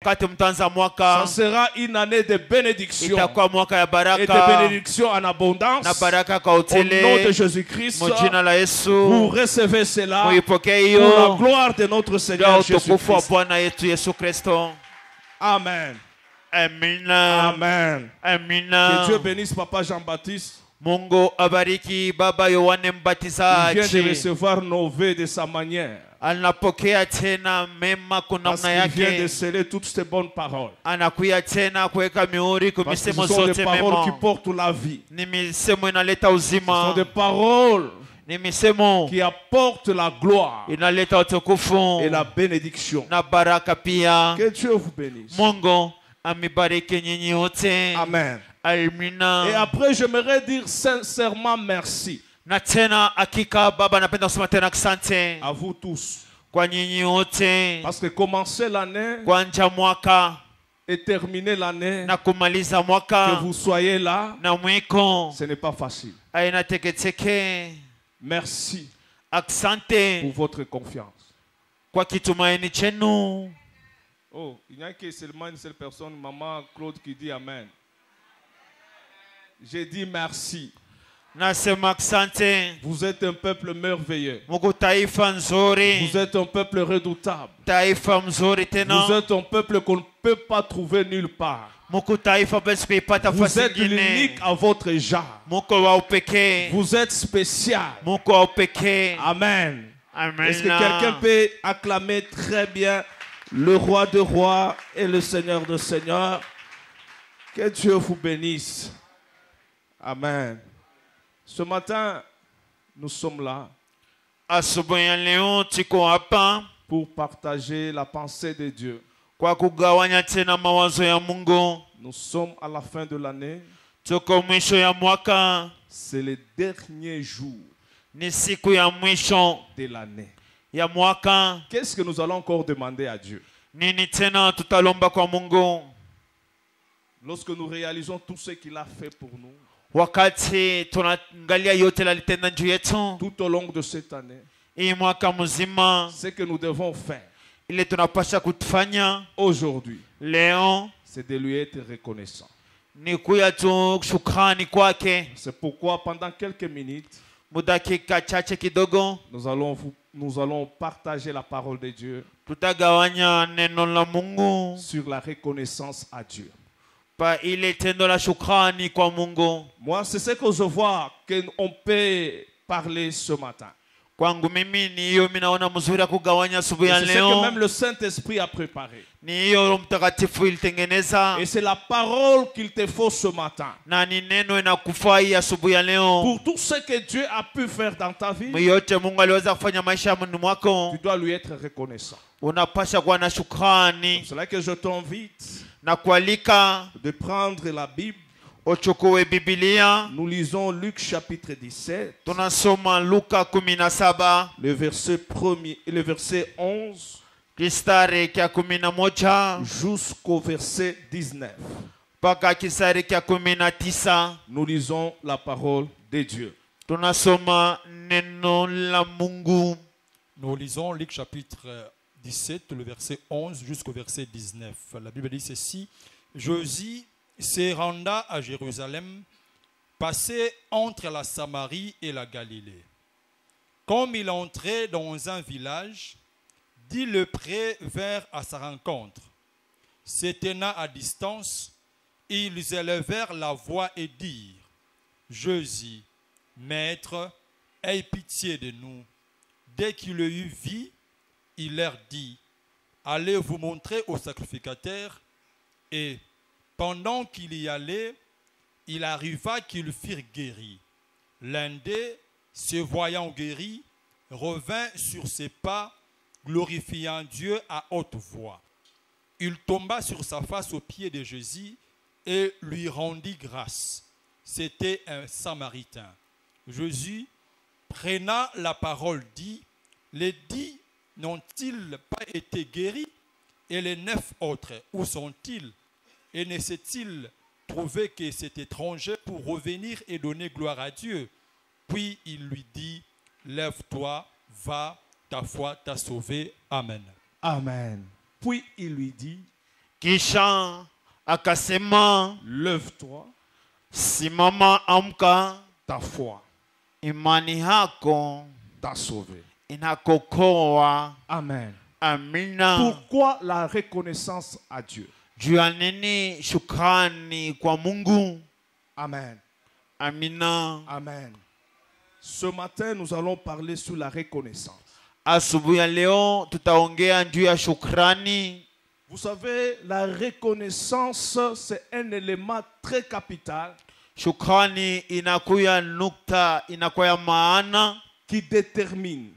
Ça sera une année de bénédiction. Et de bénédiction en abondance. Au nom de Jésus-Christ, vous recevez cela pour la gloire de notre Seigneur Jésus-Christ. Amen. Amen. Amen. Amen. Que Dieu bénisse Papa Jean-Baptiste. Mungu abariki Baba Yohane Il Mbatizaji. vient de recevoir nos vœux de sa manière. Anapokea tena mema kwa Parce namna qu'il vient de yake. sceller toutes ces bonnes paroles. Anakuya tena kuweka mihuri kwa Parce que ce misemo sont des zote paroles qui mema. portent la vie. Ni misemo inaleta Ce sont uzima. des paroles Ni misemo qui apportent la gloire inaleta utukufu et la bénédiction. na baraka pia. Que Dieu vous bénisse. Mungu amibariki nyinyi wote. Amen. Amina. Et après, j'aimerais dire sincèrement merci Na tena hakika Baba napenda kusema tena asante à vous tous. kwa nyinyi wote. Parce que commencer l'année Kuanza mwaka et terminer l'année, na kumaliza que mwaka vous soyez là, na mwiko ce n'est pas facile. aina teketeke. Merci Asante pour votre confiance. kwa kitumaini chenu. Oh, il n'y a que seulement une seule personne, Maman Claude, qui dit Amen. J'ai dit merci. Nasema asante. Vous êtes un peuple merveilleux. Mungu taifa nzuri. Vous êtes un peuple redoutable. Taifa mzuri Vous tena. êtes un peuple qu'on ne peut pas trouver nulle part. Mungu taifa basi kuipata Vous fasi êtes nyingine. unique à votre genre. Mungu wa upekee. Vous êtes spécial. Mungu wa upekee. Amen. Amen. Est-ce que quelqu'un peut acclamer très bien le roi de rois et le seigneur de seigneurs? Que Dieu vous bénisse. Amen. Ce matin, nous sommes là Asubuhi ya leo tuko hapa pour partager la pensée de Dieu. kwa kugawanya tena mawazo ya Mungu. Nous sommes à la fin de l'année. Tuko mwisho ya mwaka. C'est le dernier jour Ni siku ya mwisho de l'année. ya mwaka. Qu'est-ce que nous allons encore demander à Dieu? Nini tena tutalomba kwa Mungu Lorsque nous réalisons tout ce qu'il a fait pour nous wakati tunaangalia yote alitenda juu yetu tout au long de cette année? hii mwaka mzima? Ce que nous devons faire Ile tunapasha kutufanya aujourd'hui, leo c'est de lui être reconnaissant. ni kuya tu shukrani kwake. C'est pourquoi pendant quelques minutes, Mudakika chache kidogo nous allons partager la parole de Dieu tutagawanya neno la Mungu sur la reconnaissance à Dieu. pa ile tendo la shukrani kwa Mungu. Moi, c'est ce que je vois qu'on peut parler ce matin. Kwangu mimi ni hiyo mimi naona mzuri ya kugawanya asubuhi ya C'est ce que leo. même le Saint-Esprit a préparé. Ni hiyo Roho Mtakatifu ilitengeneza Et c'est la parole qu'il te faut ce matin. na ni neno inakufaa hii asubuhi ya leo. Pour tout ce que Dieu a pu faire dans ta vie, Yote Mungu aliweza kufanya maisha ya mwako. tu dois lui être reconnaissant. Unapasha kuwa na shukrani C'est là que je t'invite na kualika de prendre la Bible. uchukue Biblia. Nous lisons Luc chapitre 17, Tunasoma Luka 17 le verset 1er et le verset 11 kistari kya 11 jusqu'au verset 19. mpaka kistari kya 19. Nous lisons la parole de Dieu. Tunasoma neno la Mungu. Nous lisons Luc chapitre 17, le verset 11 jusqu'au verset 19. La Bible dit ceci: Jésus se renda à Jérusalem, passé entre la Samarie et la Galilée. Comme il entrait dans un village, 10 lépreux vinrent à sa rencontre. Se tenant à distance, ils élevèrent la voix et dirent: Jésus, Maître, aie pitié de nous. Dès qu'il le eut vu, il leur dit: Allez vous montrer au sacrificateur. Et pendant qu'il y allait, il arriva qu'ils furent guéris. L'un d'eux, se voyant guéri, revint sur ses pas, glorifiant Dieu à haute voix. Il tomba sur sa face aux pieds de Jésus et lui rendit grâce. C'était un Samaritain. Jésus, prenant la parole, dit: Les 10 n'ont-ils pas été guéris? Et les 9 autres, où sont-ils? Et ne s'est-il trouvé que cet étranger pour revenir et donner gloire à Dieu? Puis il lui dit: Lève-toi, va, ta foi t'a sauvé. Amen. Amen. Puis il lui dit: Kisha akasema, lève-toi, simama, amka, ta foi imani yako t'a sauvé. inakokoa. Amen. Amina. Pourquoi la reconnaissance à Dieu? Juu ya nini shukrani kwa Mungu? Amen. Amina. Amen. Ce matin, nous allons parler sur la reconnaissance. Asubuhi ya leo tutaongea juu ya shukrani. Vous savez, la reconnaissance, c'est un élément très capital Shukrani inakuya nukta, inakuya maana, qui détermine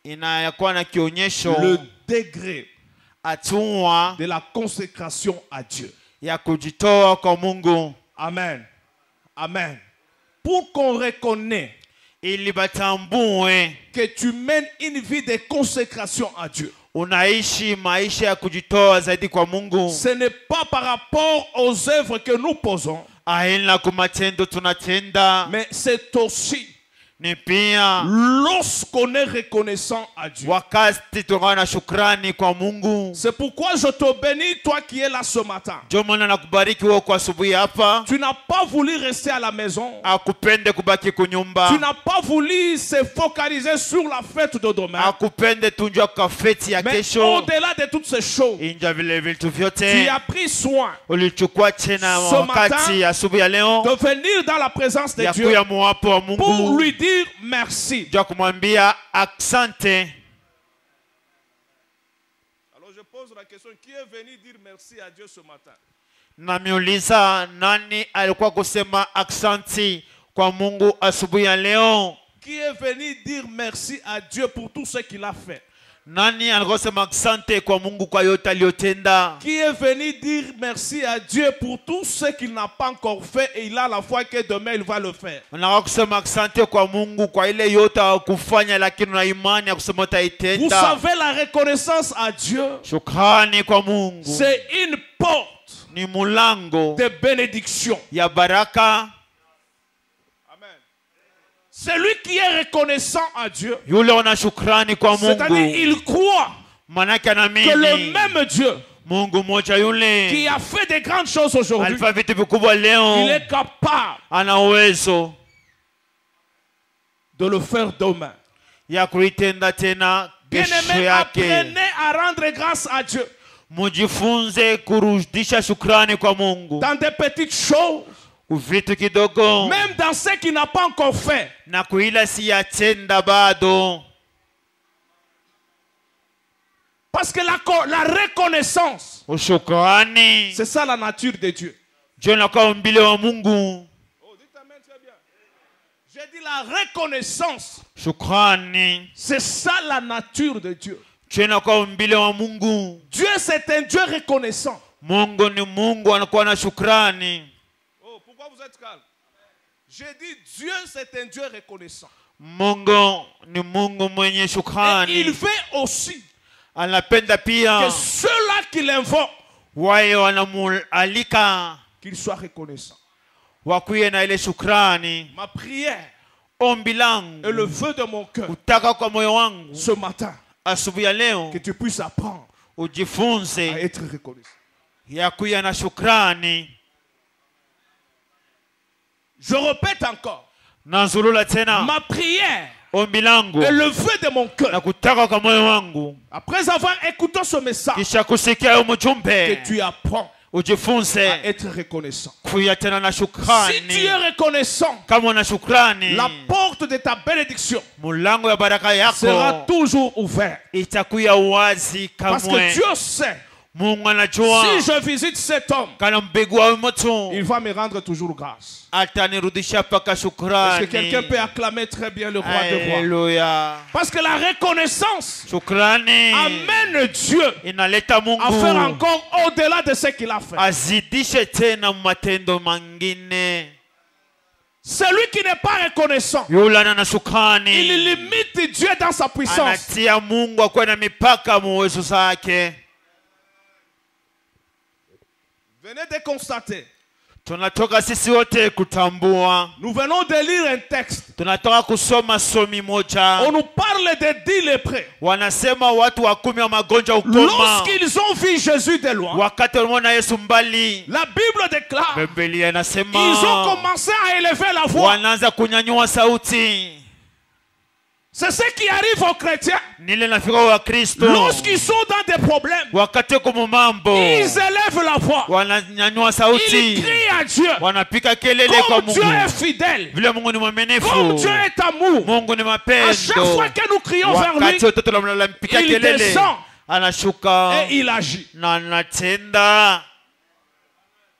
inakuwa na kionyesho le degré hatua de la consécration à Dieu. ya kujitoa kwa Mungu. Amen. Amen. Pour qu'on reconnaisse Ili batambue que tu mènes une vie de consécration à Dieu, unaishi maisha ya kujitoa zaidi kwa Mungu. ce n'est pas par rapport aux œuvres que nous posons, Haina kumatendo tunatenda, mais c'est aussi ni pia lorsqu'on est reconnaissant à Dieu. wakati tunakuwa na shukrani kwa Mungu. C'est pourquoi je te bénis, toi qui es là ce matin. Ndio maana nakubariki wewe kwa asubuhi hapa. Tu n'as pas voulu rester à la maison. Akupende kubaki kunyumba. Tu n'as pas voulu se focaliser sur la fête de demain. Akupende tunjwa kwa feti ya Mais kesho. au-delà de toutes ces choses, Inja vile vitu tu vyote as pris soin ulichukua tena Ce wakati matin, asubuhi ya leo de venir dans la présence de ya Dieu kuya muwapo wa pour Mungu, lui dire merci. ja kumwambia aksante. Alors je pose la question, qui est venu dire merci à Dieu ce matin? Namiuliza, nani alikuwa kusema aksanti kwa Mungu asubuhi ya leo? Qui est venu dire merci à Dieu pour tout ce qu'il a fait? Nani alikuwa kusema aksante kwa Mungu kwa yote aliyotenda? Qui est venu dire merci à Dieu pour tout ce qu'il n'a pas encore fait et il a la foi que demain il va le faire? Unataka kusema aksante kwa Mungu kwa ile yote kufanya, lakini una imani ya kusema Vous utaitenda. savez, la reconnaissance à Dieu, Shukrani kwa Mungu c'est une porte ni mulango de bénédiction. ya baraka. Amen. Celui qui est reconnaissant à Dieu, Yule una shukrani kwa c'est-à-dire Mungu, il croit manake que le anaamini même Dieu Mungu moja qui yule a fait de grandes choses aujourd'hui, alifanya vitu vikubwa il leo, est capable ana uwezo de le faire demain. ya kuitenda tena kesho Bien-aimés, yake. apprenez à rendre grâce à Dieu Mujifunze kurudisha shukrani kwa Mungu, dans des petites choses, vitu kidogo même dans ce qu'il n'a pas encore fait. na kuila siyatenda bado, Parce que la reconnaissance, ushukrani c'est ça la nature de Dieu. ndio inakuwa umbile wa Mungu. Oh, dites amen très bien. J'ai dit la reconnaissance, Shukrani c'est ça la nature de Dieu. ndio inakuwa umbile wa Mungu. Dieu, c'est un Dieu reconnaissant. Mungu ni Mungu anakuwa na shukrani. Oh, pourquoi vous êtes calme? J'ai dit Dieu, c'est un Dieu reconnaissant. Mungu ni Mungu mwenye Et il shukrani. veut aussi Anapenda que pia ceux-là qui l'invoquent, wae wanamualika qu'ils soient reconnaissants. wakuye na ile shukrani. Ma prière Ombi langu et le vœu de mon cœur kutaka kwa moyo wangu ce matin, asubuhi ya leo que tu puisses apprendre à ujifunze être reconnaissant. ya kuya na shukrani. Je répète encore, Nazulula tena, ma prière ombi langu et le vœu de mon na cœur, kutaka kwa moyo wangu, après avoir écouté ce message, kisha kusikia hayo que mjumbe, tu apprends ujifunze à être reconnaissant. kuya tena na Si tu shukrani. es reconnaissant, Kama una shukrani, la porte de ta bénédiction mulango ya baraka sera yako toujours ouverte. itakuya wazi Parce que kamwe. Dieu sait, Mungu anajua si je visite cet homme, kana mbegu wa moto il va me rendre toujours grâce. atanirudisha paka Est-ce shukrani. que quelqu'un peut acclamer très bien le roi de rois? Haleluya. Parce que la reconnaissance Shukrani amène Dieu inaleta à faire Mungu encore au-delà de ce qu'il a fait. azidishe tena matendo mangine. Celui qui n'est pas reconnaissant, Yule ana il shukrani limite Dieu dans sa puissance. anatia Mungu akuwe na mipaka mu uwezo zake. Venez de constater tunatoka sisi wote kutambua. Nous venons de lire un texte. Tunatoka kusoma somi moja. On nous parle de 10 lépreux. Wanasema watu wa 10 wa magonjwa ukoma. Lorsqu'ils ont vu Jésus de loin, Wakati walimuona Yesu mbali, la Bible déclare, Biblia inasema ils ont commencé à élever la voix. wanaanza kunyanyua sauti. C'est ce qui arrive aux chrétiens. Nile nafika wa Kristo. Lorsqu'ils sont dans des problèmes, Wakati kwa mambo, ils élèvent la voix. wananyanyua sauti. Ils crient à Dieu. Wanapika kelele kwa Comme Dieu Mungu. est fidèle. Vile Mungu ni mwaminifu. Comme Dieu est amour. Mungu ni À chaque fois mapendo. que nous crions vers lui, Wakati watoto wanampikia il kelele, descend anashuka et il agit. na anatenda.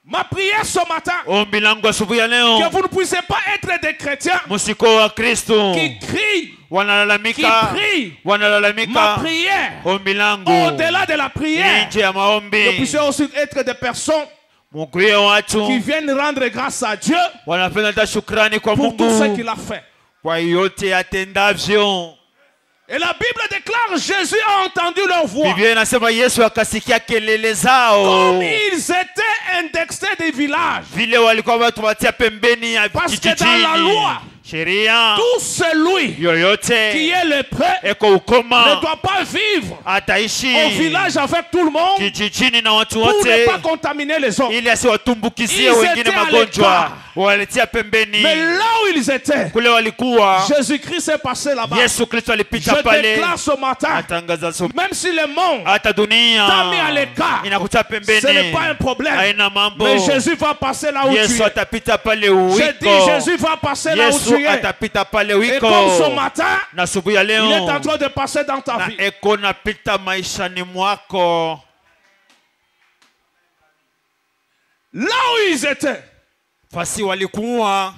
Ma prière ce matin, Ombi langu asubuhi ya leo, que vous ne puissiez pas être des chrétiens msiko wa Kristo qui crient, qui wanalalamika, prient. Ma wanalalamika. prière, Ombi langu au-delà de la prière, nje ya que maombi, puissiez aussi être des personnes mkuie qui watu viennent rendre grâce à Dieu wanapenda hata shukrani kwa pour tout ce Mungu qu'il a fait. kwa yote atendavyo. Et la Bible déclare, Jésus a entendu leur voix. Biblia inasema Yesu akasikia kelele zao, Comme ils étaient indexés des villages. vile walikuwa watu watia pembeni ya Parce que dans la kijijini. loi, Sheria tout celui qui yoyote est lépreux eko ne ukoma doit pas vivre ataishi au village avec tout le monde kijijini na watu pour ne wote, pas contaminer les autres. ili asiwatumbukizie Ils wengine étaient à magonjwa, l'écart. waletia pembeni. Mais là où ils étaient, Kule walikuwa, Jésus-Christ est passé là-bas. Yesu Kristo Je alipita pale, déclare ce matin, atangaza somo. même si le monde Hata dunia t'a mis à l'écart, inakuta ce n'est pembeni, pas un problème. haina mambo. Mais Jésus va passer là où tu Yesu es. atapita pale Je dis, uwiko. Jésus va passer là où Yesu tu es. atapita pale Et wiko. comme ce matin, Na asubuhi ya il est leo en train de passer dans ta na vie. eko napita maishani mwako. Là où ils étaient, Fasi walikuwa,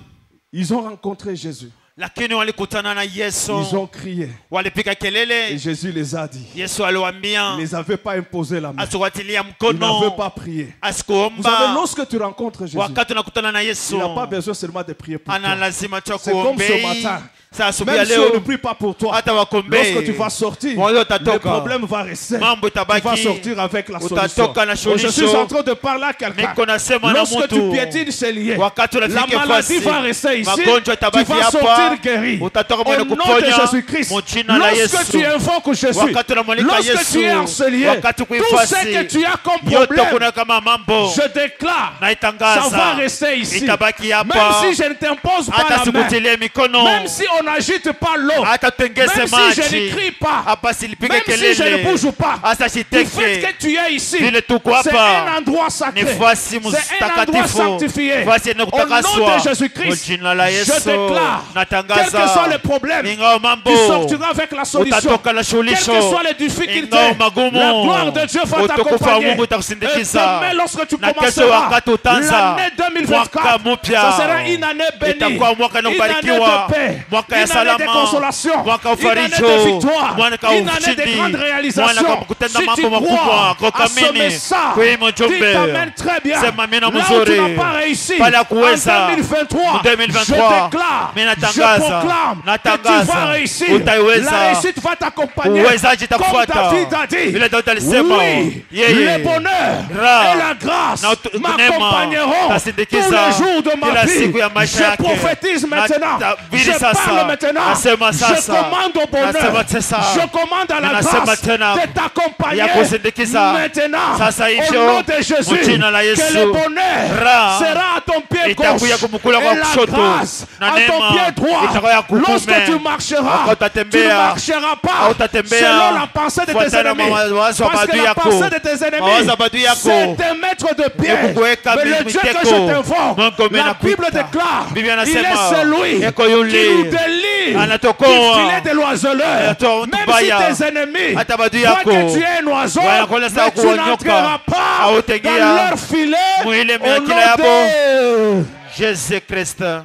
ils ont rencontré Jésus. lakini walikutana na Yesu, Ils ont crié. walipika Et kelele. Jésus les a dit. Yesu aliwaambia Il ne les avait pas imposé la main. asiwatilia Il n'avait mkono, pas prié. Vous savez, asikuomba. lorsque tu rencontres Jésus, Wakati unakutana na Yesu, il n'a pas besoin seulement de prier pour ana toi. lazima tu C'est comme ce akuombei. matin. Saa asubuhi ya Même si on ne leo prie pas pour toi, hata wakombei, lorsque tu vas sortir, moyo le utatoka, problème va rester. mambo Tu vas itabaki, sortir avec la solution. utatoka na Oh, je suis solution. en train de parler à quelqu'un. Niko nasema na Lorsque tu mtu, piétines ces liens, wakati la unafika maladie fasi, va rester ici. magonjwa Tu itabaki vas hapa, sortir guéri. utatoka Au mwenye nom de kuponya, Jésus-Christ. mjina la Lorsque Yesu. tu invoques Jésus, Wakati unamwalika lorsque Yesu, tu es en ce lieu, wakati tout kuifasi, ce que tu as comme yote problème, kuna kama mambo, je déclare, ça naitangaza, va rester ici. itabaki Même hapa. si je ne t'impose pas Hata la main, sikutilie mikono, même si on n'agite pas l'eau, hata tengeze même si je maji, ne crie pas, hapa silipige même si je ne kelele, bouge pas, hata du fait siteke. que tu es ici, Vile tuko c'est hapa, un endroit sacré, ni fasi c'est un endroit mtakatifu, sanctifié. fasi yenye Au nom kutakaswa. de Jésus-Christ, Mjina la je Yesu, déclare, quel natangaza, que soit le problème, ingawa mambo, tu sortiras avec la solution. utatoka na Quelles que suluhisho, soient les difficultés, ingawa magumu, la gloire de Dieu va utukufu wa t'accompagner. Mungu Et utakusindikiza. demain, lorsque tu Na kesho commenceras wakati utaanza l'année 2024, mwaka mpya, ça sera une année bénie, itakuwa mwaka une année unaobarikiwa, de paix, mwaka ya une année de salama, consolation, mwaka wa une année ufarijo, de victoire, mwaka wa une année de ushindi, grande mwaka réalisation. wa kutenda Si tu mambo makubwa, crois kwa à ce kuamini, message, kwa hii tu mjumbe, t'amènes très bien. sema mina Là où tu mzuri, n'as pas réussi pale en kuweza, 2023, 2023, je déclare, mimi je natangaza, proclame que tu natangaza, vas réussir. utaiweza. La réussite va t'accompagner. Uwezaji Comme itakufuata. David a dit, Vile Daudi alisema, oui, yeye, le bonheur raha et la grâce na neema m'accompagneront tous tasindikiza les jours de ma kila vie. siku ya maisha Je yake. prophétise maintenant. Natabiri Je sasa. parle maintenant. Nasema Je sasa. commande au bonheur. Nasema sasa. Je commande à la Ninasema grâce tena. de t'accompagner Ya kusindikiza. maintenant. Sasa Au hivyo, nom de Jésus, mjina la Yesu. que le bonheur Raha sera à ton pied itakuya gauche kumkula kwa et la kushoto. grâce Na à ton neema pied droit. itakuya kukume. Lorsque tu marcheras, Wakati tu utatembea, ne marcheras pas hautatembea selon la pensée de tes fuatana na ennemis. mawazo ya Parce que maadui la yako. pensée de tes ennemis, Mawazo ya maadui yako. c'est te mettre de pied. Ni kukuweka Mais le Dieu que mitego. je t'invoque, Mungu la amenakuita. Bible déclare, Biblia il est inasema, celui eko yule qui nous délie anatokoa du filet de l'oiseleur. anatoa mtu Même mbaya. si tes ennemis Hata maadui voient yako que tu es un oiseau, wanakuona sawa mais tu kuonyoka. n'entreras pas Hautaingia dans leur filet mwile au miakila nom yabo. de... Jésus Christ. Amen.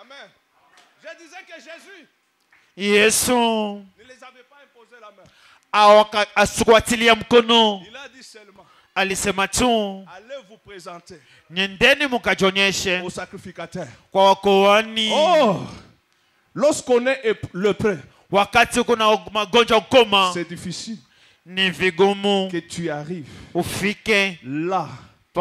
Amen. Je disais que Jésus Yesu ne les avait pas imposé la main. asikuatilia mkono, Il a dit seulement, alisema tu allez vous présenter nyendeni mukajonyeshe au sacrificateur. kwa wakoani. Oh, lorsqu'on est lépreux, Wakati kuna magonjwa ukoma, c'est difficile ni vigumu que tu arrives ufike là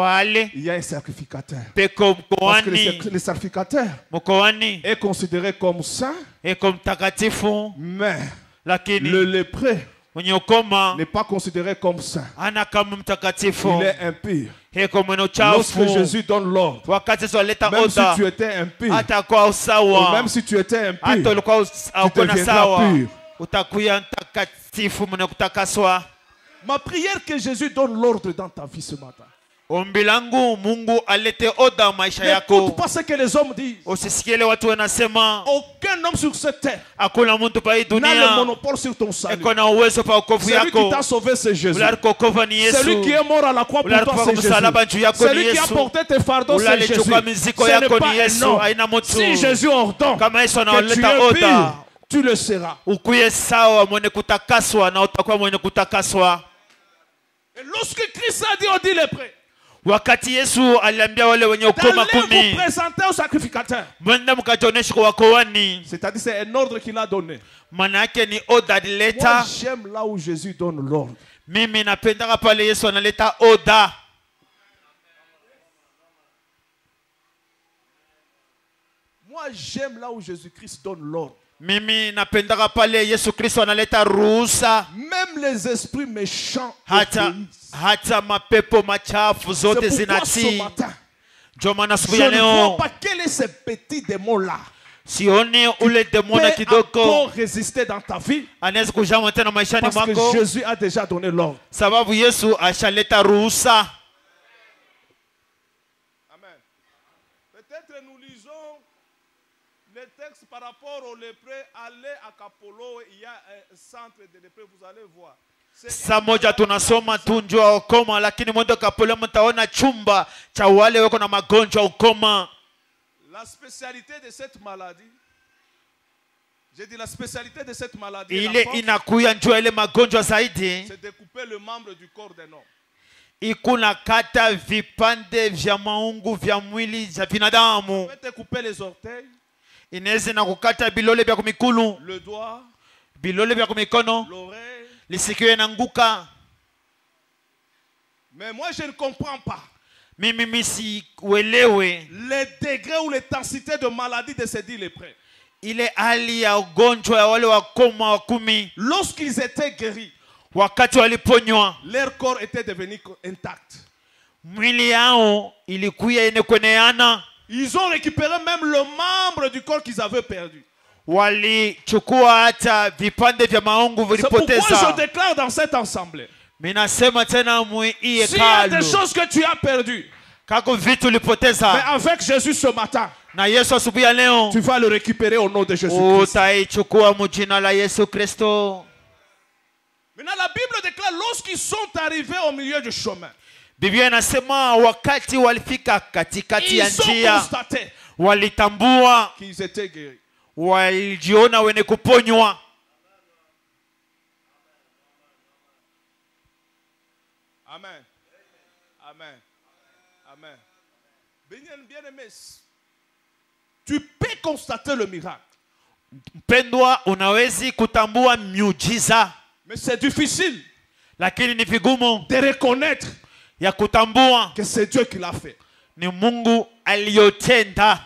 pale il y a un sacrificateur. peko Parce que mkoani, le sacrificateur mkoani est considéré comme saint, eko mtakatifu, mais lakini le lépreux mwenye ukoma n'est pas considéré comme saint. ana kama mtakatifu, Il est impur. eko mwenye Lorsque uchafu. Jésus donne l'ordre, Wakati Yesu alileta même si oda, tu étais impur, hata kwa ou usawa, même si tu étais hata impur, ulikuwa hauko na deviendras sawa, pur. utakuya mtakatifu mwenye kutakaswa. Ma prière que Jésus donne l'ordre dans ta vie ce matin. Ombi langu Mungu alete oda maisha N'écoute yako. pas ce que les hommes disent. Usisikie watu wanasema Aucun homme sur cette terre hakuna mtu pa hii n'a le dunia monopole sur ton salut. eko na uwezo pa wokovu Celui qui yako. t'a sauvé, c'est Jésus. Ule alikokovu ni Celui Yesu. qui est mort à la croix pour Ule toi, alikufa c'est Jésus. msalaba juu yako ni Celui qui a Yesu. porté tes fardeaux, Ule c'est Jésus. alichukua mizigo Ce n'est yako pas ni un Yesu, homme. haina mtu. Si Jésus ordonne Kama Yesu que tu analeta es oda, pur, tu le seras. ukuye sawa mwenye kutakaswa na utakuwa mwenye kutakaswa. Et lorsque Christ a dit, on dit les prêts, Wakati Yesu aliambia wale wenye ukoma d'aller vous 10, présenter au sacrificateur. mwende mkajionyeshe kwa wakoani. C'est-à-dire, c'est un ordre qu'il a donné. Maana yake ni oda Moi, alileta. j'aime là où Jésus donne l'ordre. Mimi napendaka pale Yesu analeta oda. Moi, j'aime là où Jésus-Christ donne l'ordre. Mimi napendaka pale Yesu Kristo analeta ruhusa. Même les esprits méchants Hata obéissent. hata mapepo machafu zote C'est pourquoi ce zinatii. matin, Ndio maana je siku ya ne vois leo pas quels sont ces petits démons-là sioni ule demona peut kidogo encore résister dans ta vie. anaweza kujama tena maishani Parce que mwako, Jésus a déjà donné l'ordre. sababu Yesu ashaleta ruhusa. Amen. Peut-être nous lisons les textes par rapport aux lépreux. Allez à Capolo, il y a un centre de lépreux, vous allez voir. Saa moja tunasoma tu njua ukoma, lakini mwendo Kapolo mtaona chumba cha wale wako na magonjwa ukoma. La spécialité de cette maladie, j'ai dit la spécialité de cette maladie, Ile inakuya njua ile magonjwa zaidi, c'est de couper le membre du corps d'un homme. ikuna kata vipande vya maungu vya mwili vya binadamu. On peut te couper les orteils, Inaweza na kukata bilole vya kumikulu, le doigt, bilole vya kumikono, l'oreille. lisikio inanguka. Mais moi, je ne comprends pas Mimi siuelewe les degrés ou l'intensité de maladie de ces 10 lépreux. ile hali ya ugonjwa ya wale wakoma wa 10. Lorsqu'ils étaient guéris, Wakati waliponywa, leur corps était devenu intact. mwili yao ilikuya inekweneana. Ils ont récupéré même le membre du corps qu'ils avaient perdu. Walichukua hata vipande vya maungu C'est pourquoi je vilipoteza. déclare dans cette assemblée, Minasema tena mwi s'il y a des hekalu choses que tu as perdues, kako vitu mais ulipoteza, avec Jésus ce matin, na Yesu asubuhi ya leo tu vas le récupérer au nom de Jésus-Christ. utaichukua mujina la Yesu Kristo. Maintenant, la Bible déclare, lorsqu'ils sont arrivés au milieu du chemin, Biblia inasema wakati walifika katikati ya ils ont njia, constaté walitambua, qu'ils étaient guéris. walijiona wenye kuponywa. Amen. Amen. Amen. Bien-aimé, tu peux constater le miracle, Mpendwa, unawezi kutambua miujiza, mais c'est difficile lakini ni vigumu de reconnaître ya kutambua que c'est Dieu qui l'a fait. ni Mungu aliyotenda.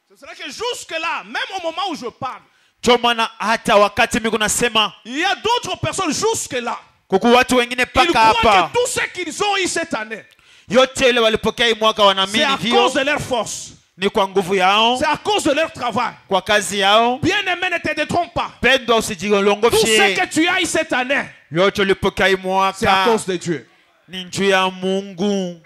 Ce serait que jusque-là, même au moment où je parle, Ndio maana hata wakati mimi nasema il y a d'autres personnes jusque-là. kuku watu wengine Ils paka croient hapa, que tout ce qu'ils ont eu cette année, yote ile walipokea hii mwaka c'est wanaamini à hivyo cause de leur force. ni kwa nguvu yao, C'est à cause de leur travail. kwa kazi yao. Bien-aimé, ne te détrompe pas. Pendwa, Tout ce usijilongofye, que tu as eu cette année, yote ulipokea hii c'est à mwaka cause de Dieu. ni njuu ya Mungu.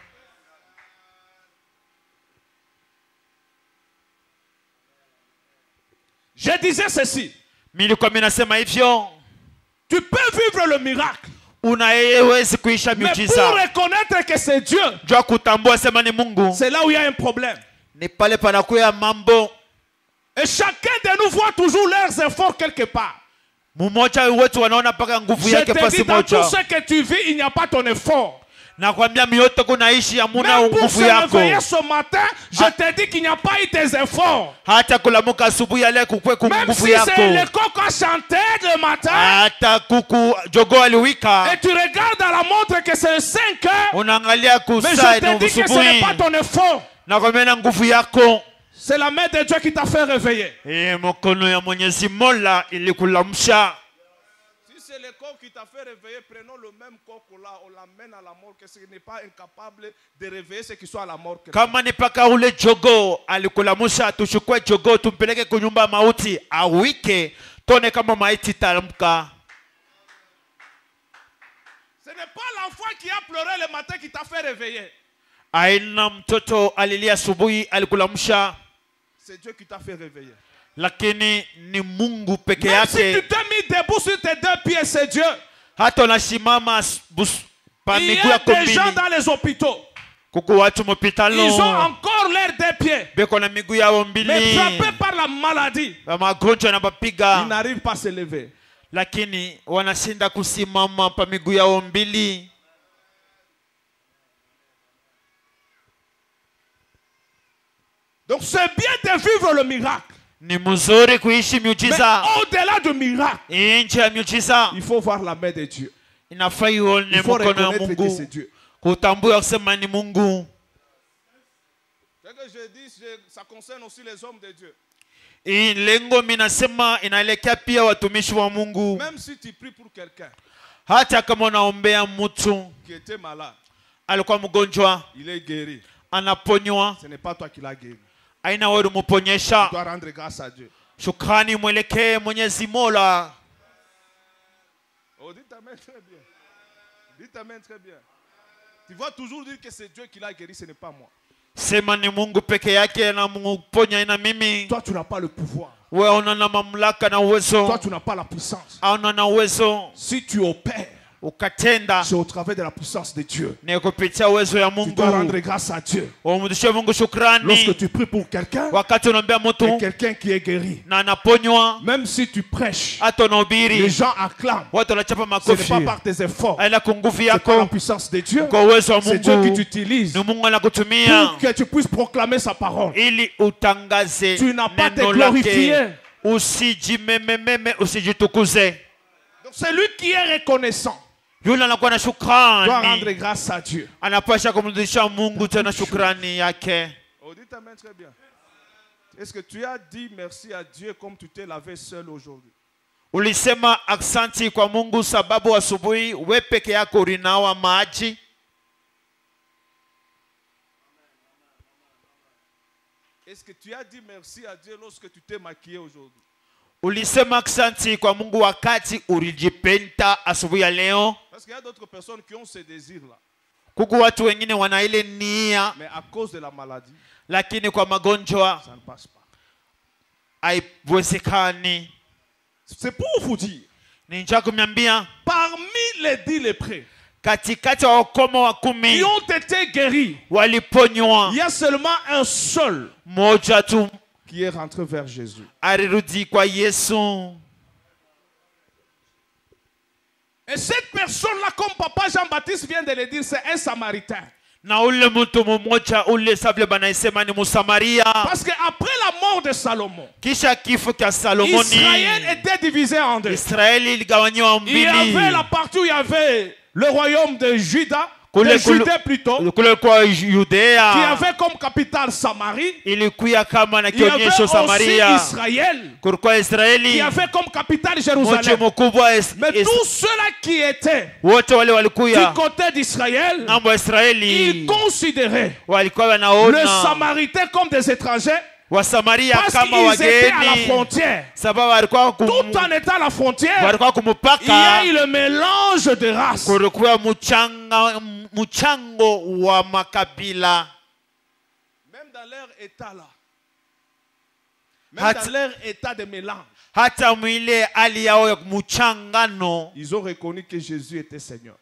Je disais ceci. Nilikuwa mimi nasema hivyo, Tu peux vivre le miracle, unawezi kuisha mais pour miujiza. reconnaître que c'est Dieu, Jua kutambua sema ni Mungu, c'est là où il y a un problème. ni pale panakuya mambo. Et chacun de nous voit toujours leurs efforts quelque part. Mmoja wetu wanaona paka nguvu Je yake te pasi dis, dans tout moja. ce que tu vis, il n'y a pas ton effort. Nakwambia mioto kunaishi hamuna Même pour nguvu se yako. réveiller ce matin, je te dis qu'il n'y a pas eu tes efforts. Hata kulamuka asubuhi ya leo kukwe Même nguvu si c'est le yako. coq a chanté le matin, Hata kuku jogo aliwika. et tu regardes à la montre que c'est 5 heures, unaangalia mais je kusaa te ni dis que ce n'est pas ton effort. na kwa maana nguvu yako C'est la main de Dieu qui t'a fait réveiller. mkono ya Mwenyezi Mola ilikulamsha. Si c'est le corps qui t'a fait réveiller, prenons le même corps là, on l'amène à la mort, que ce n'est pas incapable de réveiller ceux qui sont à la mort. Kama ni paka ule jogo alikulamusha, tuchukue jogo tumpeleke kunyumba mauti awike tone kama maiti talamka. Ce n'est pas l'enfant qui a pleuré le matin qui t'a fait réveiller. Aina mtoto alilia asubuhi alikulamsha. C'est Dieu qui t'a fait réveiller. Lakini ni Mungu peke Même si yake. tu t'es mis debout sur tes 2 pieds, c'est Dieu. Hata unasimama pa Il y miguu a yako des gens mbili. dans les hôpitaux. Kuku watu mopitalo. Ils ont encore leurs 2 pieds. Beko na miguu yao Mais mbili. frappés par la maladie, Magonjwa ils yanapapiga. n'arrivent pas à se lever. Lakini wanashinda kusimama pa miguu yao mbili. Donc c'est bien de vivre le miracle. Ni mzuri kuishi Mais miujiza. au-delà du miracle, Nje ya miujiza il faut voir la main de Dieu. inafaa ione Il faut mkono ya reconnaître que c'est Mungu. Dieu. Kutambua kusema ni Mungu. Ce que je dis, ça concerne aussi les hommes de Dieu. Hii lengo minasema inaelekea pia watumishi wa Mungu. Même si tu pries pour quelqu'un Hata kama unaombea mtu qui était malade, alikuwa mgonjwa, il est guéri. anaponywa, Ce n'est pas toi qui l'as guéri. aina wewe Tu umuponyesha. dois rendre grâce à Dieu. Shukrani mwelekee Mwenyezi Mola. Oh, dites amen très bien. Dites amen très bien. Tu vas toujours dire que c'est Dieu qui l'a guéri, ce n'est pas moi. Sema ni Mungu peke yake anamuponya, ina mimi. Toi, tu n'as pas le pouvoir. Wewe una mamlaka na uwezo. Toi, tu n'as pas la puissance. Hauna na uwezo. Si tu opères, Ukatenda c'est au travers de la puissance de Dieu. ni kupitia uwezo ya Tu Mungu. dois rendre grâce à Dieu. Umrudishie Mungu shukrani. Lorsque tu pries pour quelqu'un, Wakati unaombea et mtu quelqu'un qui est guéri, na anaponywa, même si tu prêches, hata les unahubiri, gens acclament. watu wanachapa Ce n'est makofi. pas par tes efforts, Aina kwa nguvu c'est par la yako, puissance de Dieu. kwa uwezo wa C'est Dieu qui Mungu. t'utilise Ni Mungu anakutumia pour que tu puisses proclamer sa parole. ili utangaze Tu n'as pas te neno glorifier. lake. Usijimemememe, usijitukuze. Donc celui qui est reconnaissant Yule anakuwa na doit rendre shukrani, grâce à Dieu. anapasha kumrudishia Mungu tena shukrani yake. Oh, dites amen très bien. Est-ce que tu as dit merci à Dieu comme tu t'es lavé seul aujourd'hui? Ulisema aksanti kwa Mungu sababu asubuhi we peke yako ulinawa maji? Est-ce que tu as dit merci à Dieu lorsque tu t'es maquillé aujourd'hui? Ulisema aksanti kwa Mungu wakati ulijipenta asubuhi ya leo? Parce qu'il y a d'autres personnes qui ont ce désir-là. Kuku watu wengine wana ile nia, Mais à cause de la maladie, lakini kwa magonjwa ça ne passe pas. haiwezekani. C'est pour vous dire, Ninja kumwambia parmi les 10 lépreux katikati wa wakoma wa qui 10 ont été guéris, waliponywa, il y a seulement un seul moja tu qui est rentré vers Jésus. alirudi kwa Yesu. Et cette personne-là, comme papa Jean-Baptiste vient de le dire, c'est un Samaritain. Na ule mtu mmoja ule sable banaisema ni Musamaria. Parce qu'après la mort de Salomon, Kisha kifo cha Salomoni, Israël était divisé en deux. Israeli iligawanyiwa Il y avait mbili. la partie où il y avait le royaume de Juda, de Kule- Judée plutôt, Kule kwa qui Yudea avait comme capitale Samarie. ilikuwa kama na Il y avait kionyesho aussi Samaria. Israël, Kulikuwa qui Israeli avait comme capitale moja Jérusalem. mkubwa. Mais tous ceux-là qui étaient Wote wale du walikuya côté d'Israël, ngambo ya Israeli ils considéraient walikuwa le wanaona Samaritain comme des étrangers Wasamaria parce kama qu'ils étaient à la wageni, frontière. sababu walikuwa Tout en étant à la frontière, walikuwa il y kumupaka. a eu le mélange de races. Kulikuwa mchango wa makabila. Même dans leur état là, même dans leur état de mélange, Hata mwile hali yao ya mchangano ils ont reconnu que Jésus était Seigneur.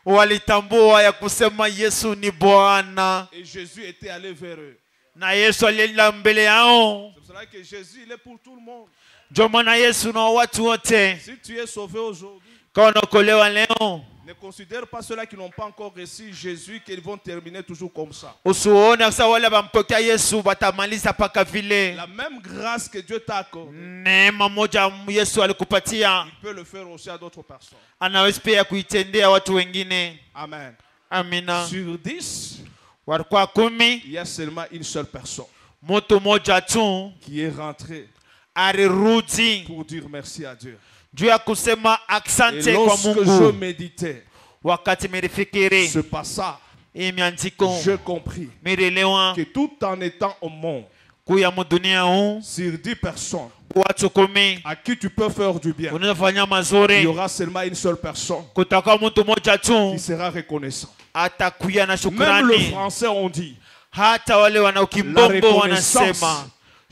walitambua ya kusema Yesu ni Bwana, Et Jésus était allé vers eux. na Yesu alienda mbele yao. C'est pour cela que Jésus, il est pour tout le monde. Ndio maana Yesu na watu wote. Si tu es sauvé aujourd'hui, Kama unaokolewa leo, Ne considère pas ceux-là qui n'ont pas encore reçu Jésus qu'ils vont terminer toujours comme ça. usione sasa wale wampokea Yesu watamaliza paka vile. La même grâce que Dieu t'a accordée, Neema moja Yesu alikupatia, il peut le faire aussi à d'autres personnes. anaweza pia kuitendea watu wengine. Amen. Amina. Sur 10, Walikuwa 10, il y a seulement une seule personne mtu moja tu qui est rentrée alirudi pour dire merci à Dieu. juu ya kusema Et asante kwa lorsque je Mungu. méditais Wakati milifikiri ce passage, hii miandiko, je compris milielewa que tout en étant au monde, kuya mudunia huu sur 10 personnes watu 10 à qui tu peux faire du bien, unaweza fanya il y mazuri, aura seulement une seule personne kutakuwa mtu moja qui tu sera reconnaissant. atakuya na Même le shukrani. français ont dit, Hata wale wana La ukimbombo reconnaissance wanasema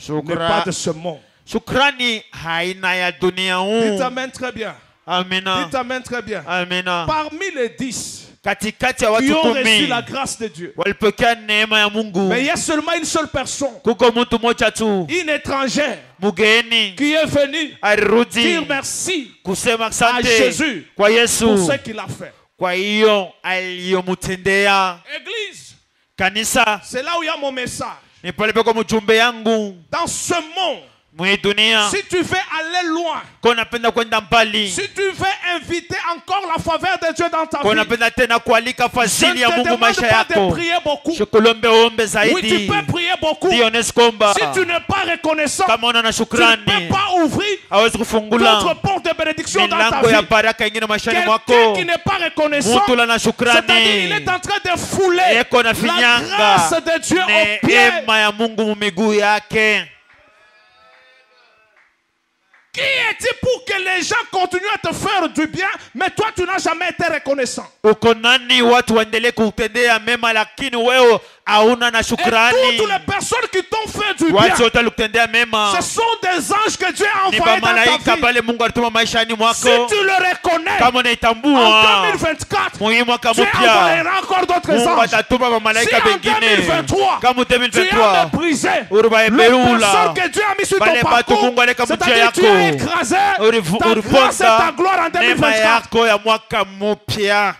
n'est pas de ce monde. shukrani haina ya dunia Dites huu. amen très bien. Amina, Dites amen très bien. amina. Parmi les 10 Katikati ya qui watu ont reçu 10 la grâce de Dieu, walipokea neema ya Mungu, mais il y a seulement une seule personne, kuko mtu moja tu une étrangère, mugeni qui est venue alirudi dire merci kusema à asante Jésus kwa pour Yesu ce qu'il a fait. kwa hiyo aliyomutendea. Église, Kanisa c'est là où il y a mon message. ni pale peko mjumbe yangu Dans ce monde, mwe dunia, si tu veux aller loin, kwa napenda kwenda mbali, si tu veux inviter encore la faveur de Dieu dans ta kwa vie, napenda tena kualika je ne fadhili ya te Mungu demande maisha pas de yako, prier beaucoup. shikulombe ombe Oui, tu zaidi. peux prier beaucoup. Ndio neskomba Si tu n'es pas reconnaissant, kama una na tu ne shukrani peux pas ouvrir hawezi kufungula d'autres portes de bénédiction dans ta milango ya vie. baraka ingine maishani Quelqu'un mwako. qui n'est pas reconnaissant, Mtu la na c'est-à-dire il est shukrani en train de fouler eko na la finyanga grâce de Dieu au pied. neema ya Mungu mu miguu yake. Qui es-tu pour que les gens continuent à te faire du bien, mais toi tu n'as jamais été reconnaissant? Uko nani watu waendelee kutendea mema lakini wewe hauna na Et shukrani? toutes les personnes qui t'ont fait du bien, Watu wote walikutendea mema ce sont des anges que Dieu a ni envoyés dans ta bamalaika vie. pale Mungu alituma maishani Si mwako. tu le reconnais, Kama en unaitambua 2024, muhimu mwaka Dieu mpya, envoyera encore d'autres Mungu anges. atatuma Si bamalaika en bengine 2023, kama tu as 2023 méprisé urubaye les personnes beula que Dieu a mis sur Bale ton batu parcours, Mungu aleka mjia c'est-à-dire tu yako. as écrasé ta grâce et ta gloire en neema 2024. yako ya mwaka mpya.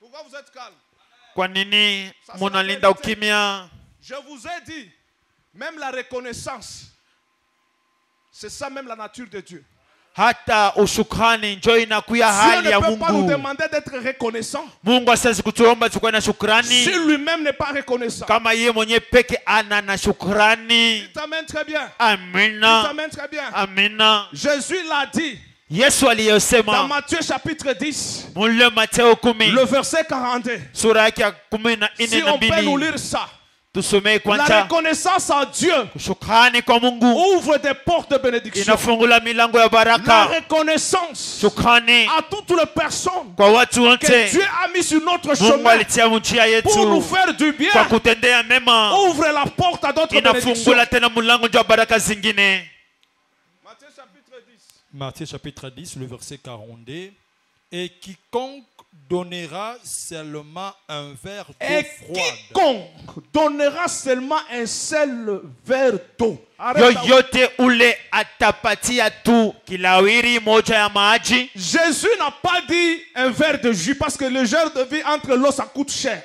Pourquoi vous êtes calme? Kwa nini munalinda ukimya? Je vous ai dit, même la reconnaissance, c'est ça même la nature de Dieu. Hata ushukrani njo inakuya Dieu hali ya ne peut pas nous Mungu. demander d'être reconnaissant Mungu asiwezi kutuomba tukuwe na si shukrani lui-même n'est pas reconnaissant. kama yeye mwenyewe peke ana na shukrani. Il t'amène très bien. Il Amina, t'amène très bien. amina. Jésus l'a dit Yesu dans aliyosema Matthieu chapitre 10, mule Mateo 10 le verset 42. sura yake ya 14 Si na on peut nous 2, lire ça. tusomee La kwanza. reconnaissance à Dieu Shukrani kwa Mungu ouvre des portes de bénédiction. inafungula milango ya La baraka. reconnaissance Shukrani à toutes les personnes kwa watu que wote Dieu a mis sur notre Mungu chemin alitia njia pour nous yetu faire du bien. kwa kutendea mema, Ouvre la porte à d'autres bénédictions. inafungula tena mlango wa baraka zingine. Matthieu chapitre 10. Matthieu chapitre 10, le verset 42. Et quiconque donnera seulement un verre d'eau Et froide. quiconque donnera seulement un seul verre d'eau. Arrête là. Yoyote ule atapatia tu kilawiri moja ya maji. Jésus n'a pas dit un verre de jus parce que le verre de vie entre l'eau ça coûte cher.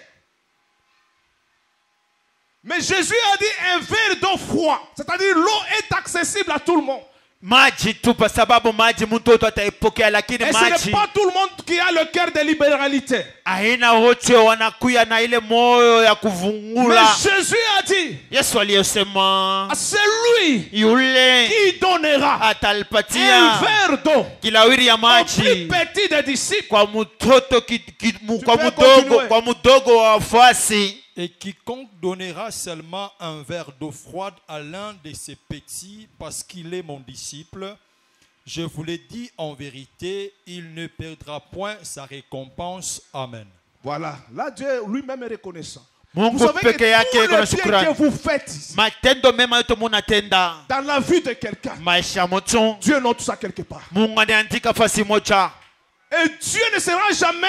Mais Jésus a dit un verre d'eau froid. C'est-à-dire l'eau est accessible à tout le monde. Maji tu kwa sababu maji mtoto ataipokea, lakini Et ce maji n'est pas tout le monde qui a le cœur de libéralité. aina wote wanakuya na ile moyo ya Mais kuvungula. Jésus a dit Yesu aliyosema à celui yule qui donnera un atalipatia verre d'eau kilawiri ya au plus maji petit des disciples. kwa mtoto kwa peux mdogo continuer. kwa mdogo wa wafuasi. Et quiconque donnera seulement un verre d'eau froide à l'un de ses petits, parce qu'il est mon disciple, je vous l'ai dit en vérité, il ne perdra point sa récompense. Amen. Voilà, là Dieu lui-même est reconnaissant. Vous Mungu savez que peke yake tout le kuna bien shukrani. que vous faites Matendo mema yote munatenda dans la vie de quelqu'un, maisha moto, Dieu note ça quelque part. Mungu anaandika fasi moja. Et Dieu ne sera jamais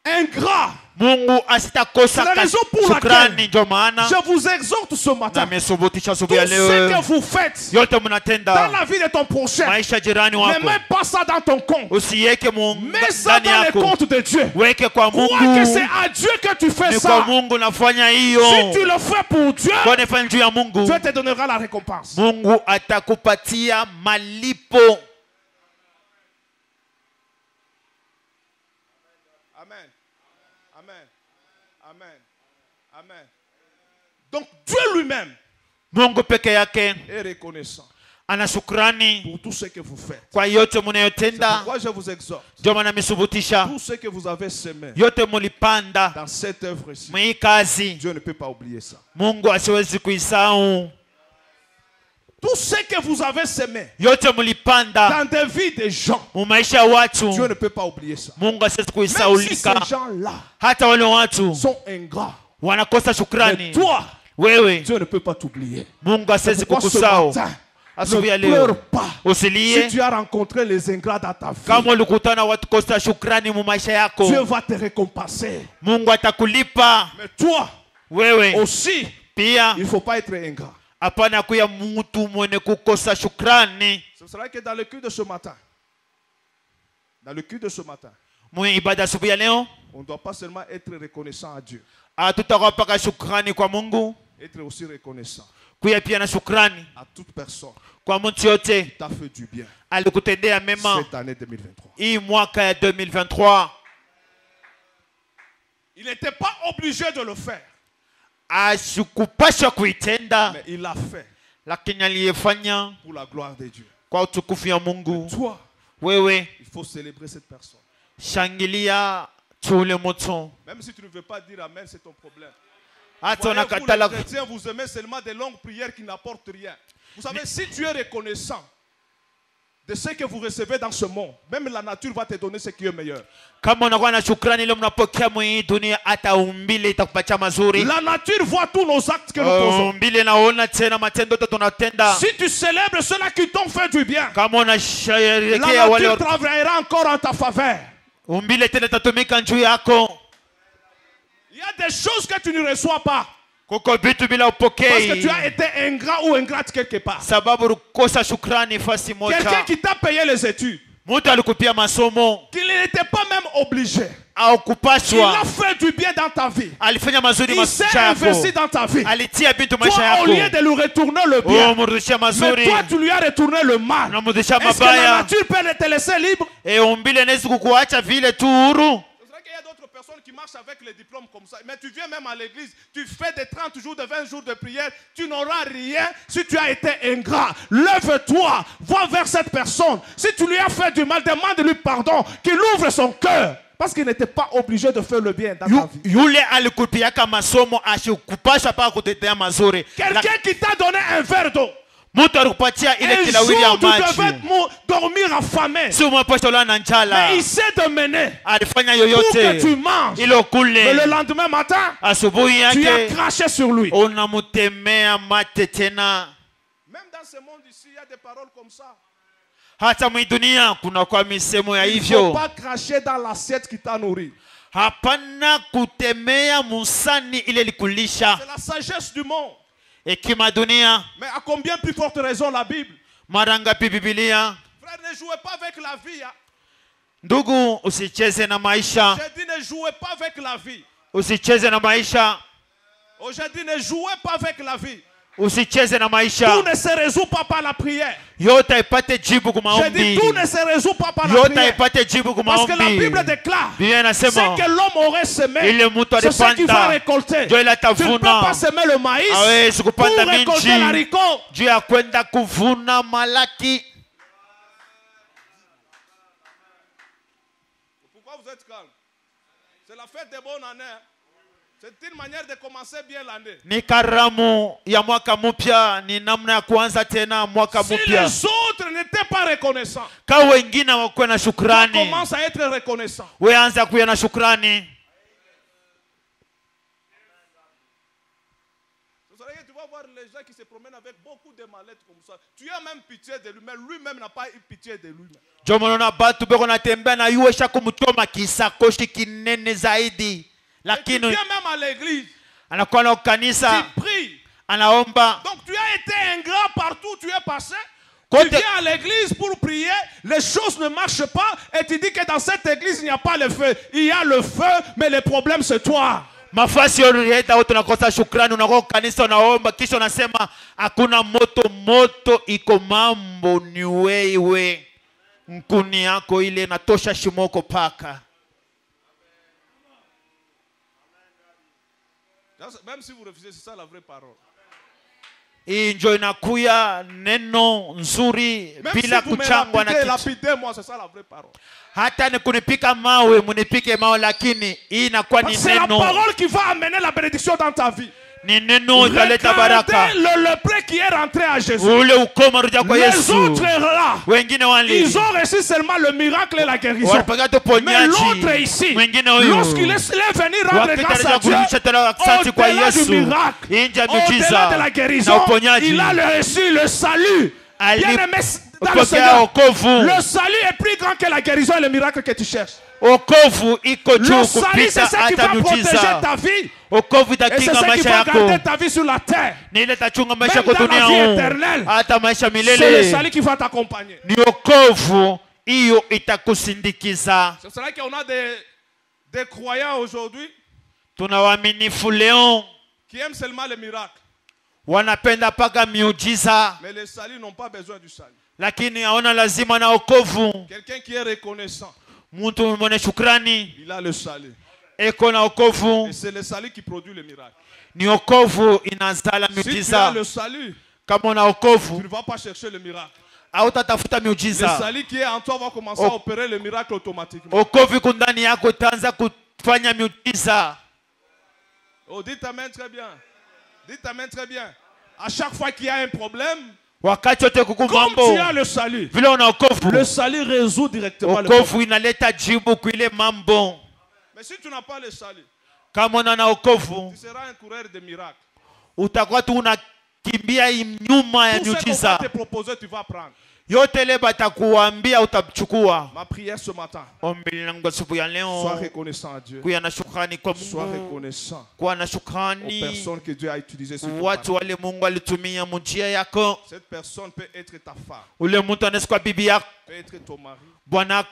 ingrat. Mungu asitakosa C'est la raison pour shukrani. laquelle Ndio maana je vous exhorte ce matin. namesubutisha Tout asubuhi ya ce leo, que vous faites yote dans mnatenda la vie de ton prochain, maisha jirani ne wako, mets pas ça dans ton compte. usiweke Mungu Mets ça ndani dans les yako, comptes de Dieu. weke kwa Crois que Mungu. c'est à Dieu que tu fais Ni kwa ça. Mungu nafanya Si hiyo. tu le fais pour Dieu, Kwa nifanya juu ya Mungu, Dieu te donnera la récompense. Mungu atakupatia malipo. Amen. Amen. Amen. Amen. Donc Dieu lui-même Mungu peke yake est reconnaissant ana shukrani pour tout ce que vous faites. kwa yote C'est munayotenda. pourquoi je vous exhorte. Ndio maana misubutisha Tout ce que vous avez semé yote mulipanda dans cette œuvre-ci, mwii kazi, Dieu ne peut pas oublier ça. Mungu asiwezi kuisahau. Tout ce que vous avez semé Yote mulipanda dans des vies des gens, mu maisha ya watu, Dieu ne peut pas oublier ça. Mungu asiwezi Même si kuisaulika. ces gens-là Hata wale watu sont ingrats, wanakosa mais shukrani, toi, wewe Dieu ne peut pas t'oublier. Mungu asiwezi Pourquoi ce kukusahau. matin, Asubuhi ya ne leo pleure pas si usilie. tu as rencontré les ingrats dans ta vie. Kama ulikutana watu kosa shukrani mu maisha yako, Dieu va te récompenser. Mungu atakulipa. Mais toi Wewe aussi, pia il ne faut pas être ingrat. hapana kuya mtu mwenye kukosa shukrani. C'est vrai que dans le culte de ce matin, Mu ibada asubuhi ya leo on ne doit pas seulement être reconnaissant à Dieu, hatutakuwa paka shukrani kwa Mungu, être aussi reconnaissant kuya pia na shukrani à toute personne kwa mtu yote qui t'a fait du bien alikutendea mema cette année 2023. hii mwaka ya 2023. Il n'était pas obligé de le faire, Asikupasha kuitenda, mais il l'a fait lakini aliyefanya pour la gloire de Dieu. kwa utukufu ya Mungu. Toi, Wewe il faut célébrer cette personne. shangilia tule mtu, Même si tu ne veux pas dire Amen, c'est ton problème. hata Voyez, vous les unakatala. chrétiens, vous aimez seulement des longues prières qui n'apportent rien. Vous savez, si tu es reconnaissant de ce que vous recevez dans ce monde, même la nature va te donner ce qui est meilleur. Kama unakuwa na shukrani ile mnapokea mwi dunia, hata umbile itakupatia mazuri. La nature voit tous nos actes que nous posons. Umbile naona tena matendo yote tunatenda. Si tu célèbres ceux-là qui t'ont fait du bien, Kama la unasherehekea wale, nature travaillera encore en ta faveur. umbile tena itatumika juu yako. Il y a des choses que tu ne reçois pas Kuko vitu bila parce que tu upokei as été ingrat ou ingrate quelque part. sababu ukosa shukrani fasi Quelqu'un moja. qui t'a payé les études, Mtu alikupia masomo qu'il n'était pas même obligé. au Il kupashwa, a fait du bien dans ta vie. alifanya mazuri Il s'est maisha investi yako, dans ta vie. alitia vitu maisha Toi, au lieu yako, de lui retourner le bien, umrudishia mais mazuri, toi, tu lui as retourné le mal. unamrudishia Est-ce que la mabaya. nature peut te laisser libre? Umbile nezi kukuacha vile tu huru. C'est vrai qu'il y a d'autres personnes qui marchent avec les diplômes comme ça. Mais tu viens même à l'église, tu fais des 30 jours, de 20 jours de prière, tu n'auras rien si tu as été ingrat. Lève-toi, va vers cette personne. Si tu lui as fait du mal, demande-lui pardon, qu'il ouvre son cœur. Parce qu'il n'était pas obligé de faire le bien dans ta vie. Yule alikupiaka masomo ashikupasha pa kutetea mazuri. Quelqu'un qui t'a donné un verre d'eau. Mtu alikupatia ile Un kilawili ya jour, tu devais maji, dormir affamé. si umepasha ula na njala, Mais il sait te mener alifanya pour que tu yoyote manges. ilo Mais le kule. lendemain matin, Asubuhi tu as yake craché sur lui. unamutemea mate tena. Même dans ce monde ici, il y a des paroles comme ça. Hata mwi dunia kuna kwa misemo ya Il ne faut hivyo. pas cracher dans l'assiette qui t'a nourri. Hapana kutemea musani ile likulisha. C'est la sagesse du monde. Hekima dunia, Mais à combien plus forte raison la Bible? mara ngapi Biblia? Frère, ne jouez pas avec la vie. Hein. Ndugu, usicheze na maisha, J'ai dit ne jouez pas avec la vie. usicheze na maisha, Aujourd'hui, ne jouez pas avec la vie. usicheze na Tout maisha. ne se résout pas par la prière. Yote ipate jibu kwa J'ai dit maombi, tout ne se résout pas par la yote prière. ipate jibu kwa Parce que la maombi. Bible déclare Biblia ce inasema que l'homme aurait semé, ile mtu c'est ce qu'il va alipanda récolter. ndio ile Tu ne peux atavuna. pas semer le maïs Hawezi pour kupanda récolter minji l'haricot. juu ya kwenda kuvuna malaki. Pourquoi vous êtes calme? C'est la fête des bonnes années. C'est une manière de commencer bien l'année. Ni karamu ya mwaka mpya, ni namna ya kuanza tena mwaka Si mpya. les autres n'étaient pas reconnaissants, Kama wengine wakuwe na tu shukrani, commences à être reconnaissant. wewe anza kuwa na shukrani. Vous savez, tu vas voir les gens qui se promènent avec beaucoup de mallettes comme ça. Tu as même pitié de lui-même. Lui-même n'a pas eu pitié de lui-même. Jomono batu beko natembea na yuwe shaku mutoma kisakoshi kinene zaidi. Et tu Lakini viens même à l'église. anakuwa na kanisa, Tu pries. anaomba. Donc tu as été ingrat partout où tu es passé. Quand Tu viens à l'église pour prier, les choses ne marchent pas et tu dis que dans cette église il n'y a pas le feu. Il y a le feu, mais le problème c'est toi. Mafasi yorieta wote nakosa shukrani, unakuwa kanisa unaomba kisha unasema hakuna moto. Moto iko, mambo ni wewe. Nkuni yako ile natosha shimoko paka. Même si vous refusez, c'est ça la vraie parole. Hii ndio inakuya neno nzuri Même bila si vous kuchangwa na me kitu. lapidez-moi, c'est ça la vraie parole. Hata ni kunipika mawe, munipike mawe, lakini hii inakuwa ni C'est la neno. parole qui va amener la bénédiction dans ta vie. Ni neno italeta baraka. Regardez le lépreux qui est rentré à Jésus. Ule ukoma rudia kwa Les Yesu. autres là, Wengine wale ils ont reçu seulement le miracle et la guérison. walipata Mais ponyaji. l'autre ici, Mwingine huyu lorsqu'il est venu rendre grâce à Dieu, kurudisha tena asante kwa au-delà du Yesu, miracle, nje ya au-delà de miujiza la na guérison, uponyaji, il a reçu le salut. Bien-aimé dans le alipokea Seigneur, wokovu. le salut est plus grand que la guérison et le miracle que tu cherches. Wokovu iko Le juu salut, kupita c'est ce qui hata va protéger miujiza. ta vie. Wokovu Et c'est itakinga ce qui maisha va yako, garder ta vie sur la terre. ni ile itachunga maisha Même yako dans la dunia vie huu, éternelle. hata maisha C'est le milele. salut qui va t'accompagner. Ni wokovu hiyo itakusindikiza. C'est vrai qu'on a des croyants aujourd'hui Tuna waaminifu leo qui aiment seulement les miracles. wanapenda paka miujiza, Mais les saluts n'ont pas besoin du salut. lakini haona lazima na wokovu. Quelqu'un qui est reconnaissant, Mtu mwenye shukrani il a le salut. eko na wokovu. Et c'est le salut qui produit le miracle. Ni wokovu inazala Si tu as miujiza. le salut, Kama una tu wokovu ne vas pas chercher le miracle. hautatafuta Le miujiza. salut qui est en toi va commencer à opérer le miracle automatiquement. Wokovu iko ndani yako itaanza kufanya miujiza. Oh, dites amen très bien. Dites amen très bien. À chaque fois qu'il y a un problème, Wakati wote kuku comme mambo tu as le salut, vile una wokovu, le salut résout directement le problème. wokovu inaleta jibu kuile mambo. Mais si tu n'as pas le salut, Kama una na wokovu tu seras un coureur de miracles. utakuwa tu unakimbia nyuma ya Tout ce qu'on va miujiza. te proposer, tu vas prendre. Yote ile batakuambia utachukua. Ma prière ce matin, Ombi langu asubuhi ya sois leo reconnaissant à Dieu. kuwa na shukrani kwa Sois Mungu, reconnaissant kuwa na aux shukrani personnes que Dieu a utilisées sur ton watu parcours. wale Mungu alitumia munjia yako. Cette personne peut être ta femme, Ule mtu anaweza kuwa bibi yako, peut être ton mari, bwana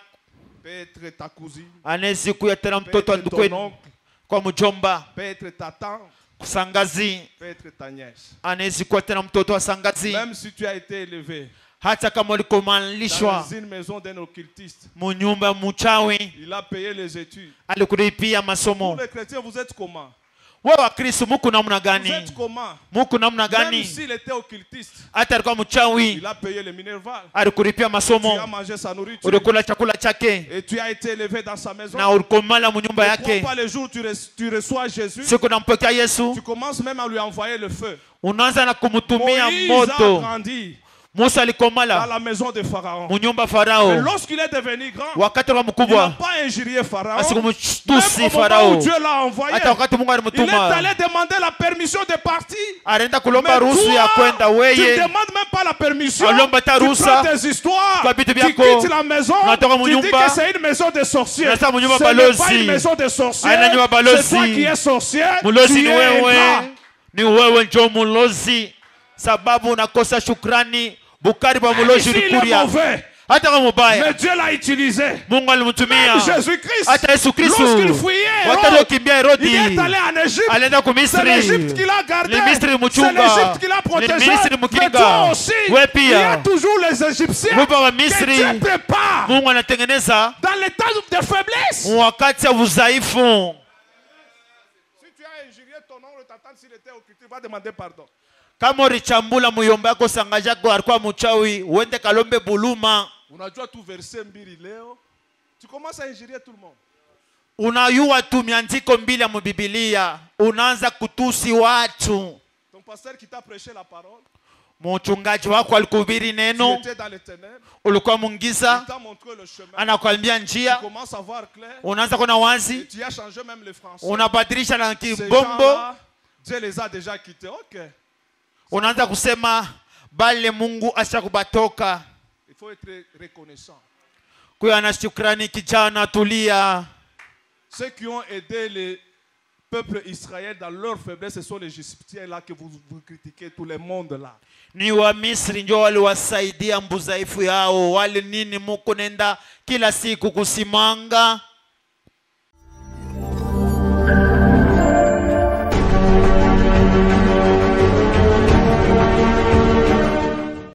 peut être ta cousine, anaweza kuwa tena peut mtoto wa être ton kwenu, oncle, kwa mjomba, peut être ta tante, sangazi, peut être ta nièce. anaweza kuwa tena mtoto wa sangazi. Même si tu as été élevé Hata kama ulikomalishwa dans une maison d'un occultiste, munyumba mchawi, il a payé les études. alikulipia Pour masomo. les chrétiens, vous êtes comment? Wewe wa Kristo muku namna Vous gani? êtes comment? Muku namna Même gani? s'il était occultiste, Hata alikuwa mchawi, il a payé le minerval. alikulipia Tu masomo, as mangé sa nourriture. ulikula chakula chake Et tu as été élevé dans sa maison. na ulikomala munyumba Ne crois yake. pas le jour où tu reçois Jésus, Siku nampokea Yesu, tu commences même à lui envoyer le feu. unaanza na kumutumia Moïse a moto. grandi Musa dans alikomala la maison de Pharaon. munyumba Et Farao. lorsqu'il est devenu grand, Wakati wa il n'a mkubwa pas injurié Pharaon. asikumtusi Même au moment Farao. où Dieu l'a envoyé, Hata wakati Mungu il est alimtuma allé demander la permission de partir. alienda Mais kulomba ruhusu ya kwenda. toi, tu ne Weye demandes même pas la permission. alomba ta Tu ruhusa prends tes histoires. kwa vitu Tu vyako, quittes la maison. unatoka Tu dis munyumba, que c'est une maison de sorciers. unasema Ce munyumba n'est pas balozi. une maison de sorciers. Aina nyumba C'est balozi. toi qui es sorcier. Mulozi Tu ni es ingrat. wewe, ni wewe njo mulozi, sababu unakosa shukrani. Bukari bwa mulozi Ici, il est ulikuria mauvais. hata kama Mais mubaya, Dieu l'a utilisé. Mungu alimtumia. Jésus-Christ, Hata Yesu Kristo lorsqu'il fuyait wakati Hérode, alikimbia il Herodi, est allé en Égypte. alienda ku C'est Misri. l'Égypte qui l'a gardé. Ni Misri C'est mchunga, l'Égypte qui l'a ni protégé. Misri Mais mkinga. toi aussi, We il y a pia toujours les Égyptiens Mungu wa que Misri, Dieu prépare Mungu anatengeneza dans l'état de faiblesse. wakati ya udhaifu. Si tu as injurié ton oncle, ta tante, s'il était occulté, va demander pardon. Kama ulichambula muyomba yako sangaji yako alikuwa mchawi, uende kalombe buluma. Unajua tu verset mbili leo, tu commences à injurier tout le monde. Unayua tu miandiko mbili ya mubibilia, unaanza kutusi watu. Ton pasteur qui t'a prêché la parole, Mchungaji wako alikuhubiri tu neno, étais dans les ténèbres, ulikuwa il mungiza, t'a montré le chemin, anakwambia tu njia, commences à voir clair, unaanza kuna et wazi, tu as changé même le français. unabadilisha na Ces kibombo. gens-là, Dieu les a déjà quittés. Ok. unaanza kusema bale Mungu ashakubatoka. Il faut être reconnaissant. Kuya na shukrani kijana, tulia. Ceux qui ont aidé le peuple Israël dans leur faiblesse, ce sont les Égyptiens là que vous critiquez, tout le monde là. Ni wa Misri ndio waliwasaidia mbuzaifu yao, wale nini muko nenda kila siku kusimanga.